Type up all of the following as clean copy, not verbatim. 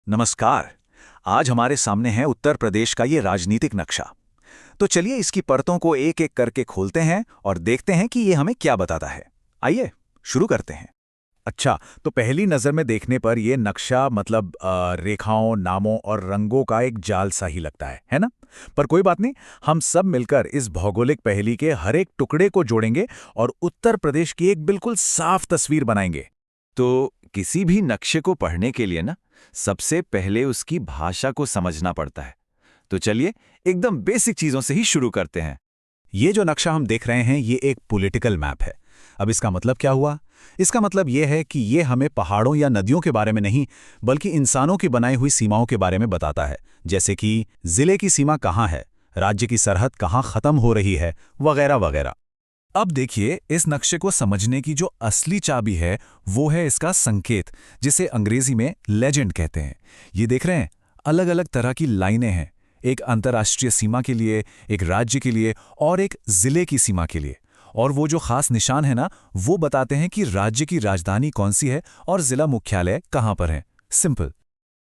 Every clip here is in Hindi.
नमस्कार। आज हमारे सामने है उत्तर प्रदेश का ये राजनीतिक नक्शा। तो चलिए इसकी परतों को एक एक करके खोलते हैं और देखते हैं कि ये हमें क्या बताता है। आइए शुरू करते हैं। अच्छा, तो पहली नज़र में देखने पर ये नक्शा मतलब रेखाओं, नामों और रंगों का एक जाल सा ही लगता है ना? पर कोई बात नहीं, हम सब मिलकर इस भौगोलिक पहेली के हर एक टुकड़े को जोड़ेंगे और उत्तर प्रदेश की एक बिल्कुल साफ तस्वीर बनाएंगे। तो किसी भी नक्शे को पढ़ने के लिए ना सबसे पहले उसकी भाषा को समझना पड़ता है। तो चलिए एकदम बेसिक चीजों से ही शुरू करते हैं। ये जो नक्शा हम देख रहे हैं ये एक पॉलिटिकल मैप है। अब इसका मतलब क्या हुआ? इसका मतलब ये है कि ये हमें पहाड़ों या नदियों के बारे में नहीं बल्कि इंसानों की बनाई हुई सीमाओं के बारे में बताता है, जैसे कि जिले की सीमा कहाँ है, राज्य की सरहद कहाँ खत्म हो रही है, वगैरह वगैरह। अब देखिए, इस नक्शे को समझने की जो असली चाबी है वो है इसका संकेत, जिसे अंग्रेजी में लेजेंड कहते हैं। ये देख रहे हैं, अलग अलग तरह की लाइनें हैं, एक अंतर्राष्ट्रीय सीमा के लिए, एक राज्य के लिए और एक जिले की सीमा के लिए। और वो जो खास निशान है ना, वो बताते हैं कि राज्य की राजधानी कौन सी है और जिला मुख्यालय कहाँ पर है। सिंपल।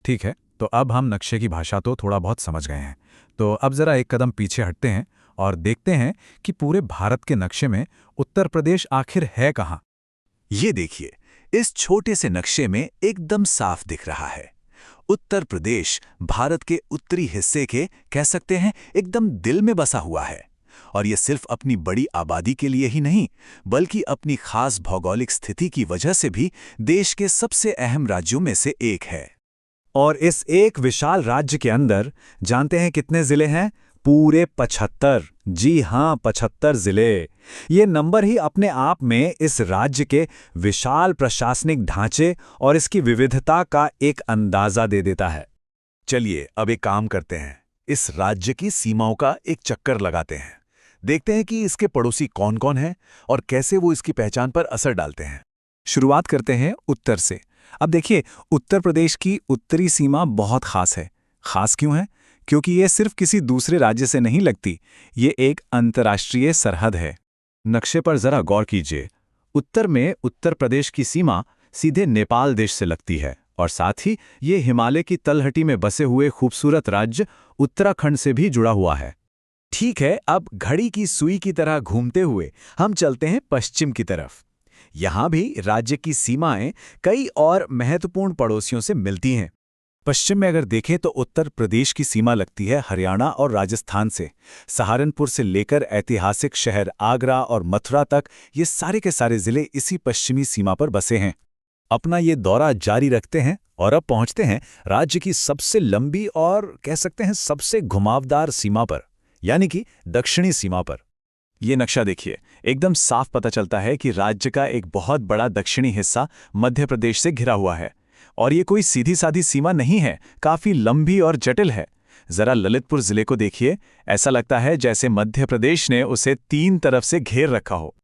ठीक है, तो अब हम नक्शे की भाषा तो थोड़ा बहुत समझ गए हैं। तो अब जरा एक कदम पीछे हटते हैं और देखते हैं कि पूरे भारत के नक्शे में उत्तर प्रदेश आखिर है कहाँ। ये देखिए, इस छोटे से नक्शे में एकदम साफ दिख रहा है। उत्तर प्रदेश भारत के उत्तरी हिस्से के, कह सकते हैं, एकदम दिल में बसा हुआ है। और ये सिर्फ अपनी बड़ी आबादी के लिए ही नहीं, बल्कि अपनी खास भौगोलिक स्थिति की वजह से भी देश के सबसे अहम राज्यों में से एक है। और इस एक विशाल राज्य के अंदर जानते हैं कितने जिले हैं? पूरे 75। जी हां, 75 जिले। ये नंबर ही अपने आप में इस राज्य के विशाल प्रशासनिक ढांचे और इसकी विविधता का एक अंदाजा दे देता है। चलिए अब एक काम करते हैं, इस राज्य की सीमाओं का एक चक्कर लगाते हैं। देखते हैं कि इसके पड़ोसी कौन-कौन हैं और कैसे वो इसकी पहचान पर असर डालते हैं। शुरुआत करते हैं उत्तर से। अब देखिए, उत्तर प्रदेश की उत्तरी सीमा बहुत खास है। खास क्यों है? क्योंकि ये सिर्फ किसी दूसरे राज्य से नहीं लगती, ये एक अंतर्राष्ट्रीय सरहद है। नक्शे पर जरा गौर कीजिए। उत्तर में उत्तर प्रदेश की सीमा सीधे नेपाल देश से लगती है और साथ ही ये हिमालय की तलहटी में बसे हुए खूबसूरत राज्य उत्तराखंड से भी जुड़ा हुआ है। ठीक है, अब घड़ी की सुई की तरह घूमते हुए हम चलते हैं पश्चिम की तरफ। यहाँ भी राज्य की सीमाएं कई और महत्वपूर्ण पड़ोसियों से मिलती हैं। पश्चिम में अगर देखें तो उत्तर प्रदेश की सीमा लगती है हरियाणा और राजस्थान से। सहारनपुर से लेकर ऐतिहासिक शहर आगरा और मथुरा तक ये सारे के सारे जिले इसी पश्चिमी सीमा पर बसे हैं। अपना ये दौरा जारी रखते हैं और अब पहुंचते हैं राज्य की सबसे लंबी और कह सकते हैं सबसे घुमावदार सीमा पर, यानी कि दक्षिणी सीमा पर। ये नक्शा देखिए, एकदम साफ पता चलता है कि राज्य का एक बहुत बड़ा दक्षिणी हिस्सा मध्य प्रदेश से घिरा हुआ है। और ये कोई सीधी साधी सीमा नहीं है, काफी लंबी और जटिल है। जरा ललितपुर जिले को देखिए, ऐसा लगता है जैसे मध्य प्रदेश ने उसे 3 तरफ से घेर रखा हो।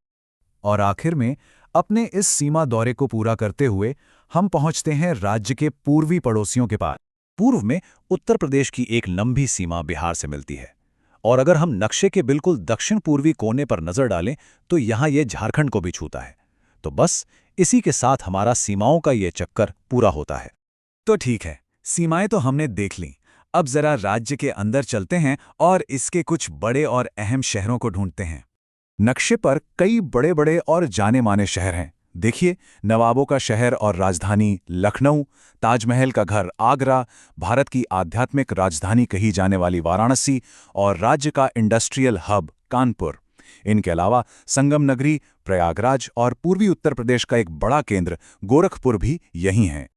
और आखिर में अपने इस सीमा दौरे को पूरा करते हुए हम पहुंचते हैं राज्य के पूर्वी पड़ोसियों के पास। पूर्व में उत्तर प्रदेश की एक लंबी सीमा बिहार से मिलती है। और अगर हम नक्शे के बिल्कुल दक्षिण पूर्वी कोने पर नजर डालें तो यहाँ ये झारखंड को भी छूता है। तो बस इसी के साथ हमारा सीमाओं का ये चक्कर पूरा होता है। तो ठीक है, सीमाएं तो हमने देख लीं। अब जरा राज्य के अंदर चलते हैं और इसके कुछ बड़े और अहम शहरों को ढूंढते हैं। नक्शे पर कई बड़े बड़े और जाने माने शहर हैं। देखिए, नवाबों का शहर और राजधानी लखनऊ, ताजमहल का घर आगरा, भारत की आध्यात्मिक राजधानी कही जाने वाली वाराणसी और राज्य का इंडस्ट्रियल हब कानपुर। इनके अलावा संगम नगरी प्रयागराज और पूर्वी उत्तर प्रदेश का एक बड़ा केंद्र गोरखपुर भी यहीं है।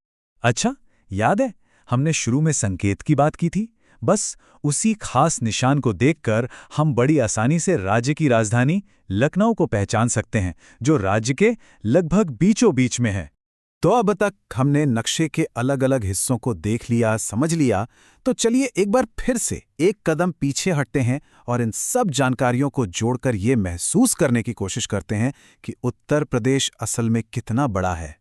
अच्छा, याद है हमने शुरू में संकेत की बात की थी? बस उसी खास निशान को देखकर हम बड़ी आसानी से राज्य की राजधानी लखनऊ को पहचान सकते हैं, जो राज्य के लगभग बीचों बीच में है। तो अब तक हमने नक्शे के अलग अलग हिस्सों को देख लिया, समझ लिया। तो चलिए एक बार फिर से एक कदम पीछे हटते हैं और इन सब जानकारियों को जोड़कर ये महसूस करने की कोशिश करते हैं कि उत्तर प्रदेश असल में कितना बड़ा है।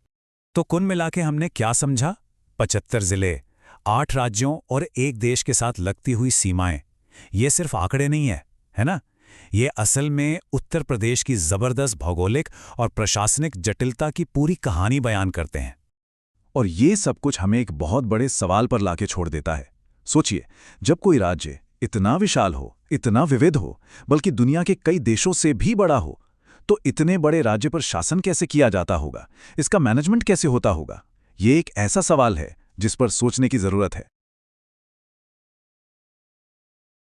तो कुल मिलाके हमने क्या समझा? 75 जिले, 8 राज्यों और एक देश के साथ लगती हुई सीमाएं। ये सिर्फ आंकड़े नहीं है ना? ये असल में उत्तर प्रदेश की जबरदस्त भौगोलिक और प्रशासनिक जटिलता की पूरी कहानी बयान करते हैं। और ये सब कुछ हमें एक बहुत बड़े सवाल पर लाके छोड़ देता है। सोचिए, जब कोई राज्य इतना विशाल हो, इतना विविध हो, बल्कि दुनिया के कई देशों से भी बड़ा हो, तो इतने बड़े राज्य पर शासन कैसे किया जाता होगा, इसका मैनेजमेंट कैसे होता होगा? ये एक ऐसा सवाल है जिस पर सोचने की जरूरत है।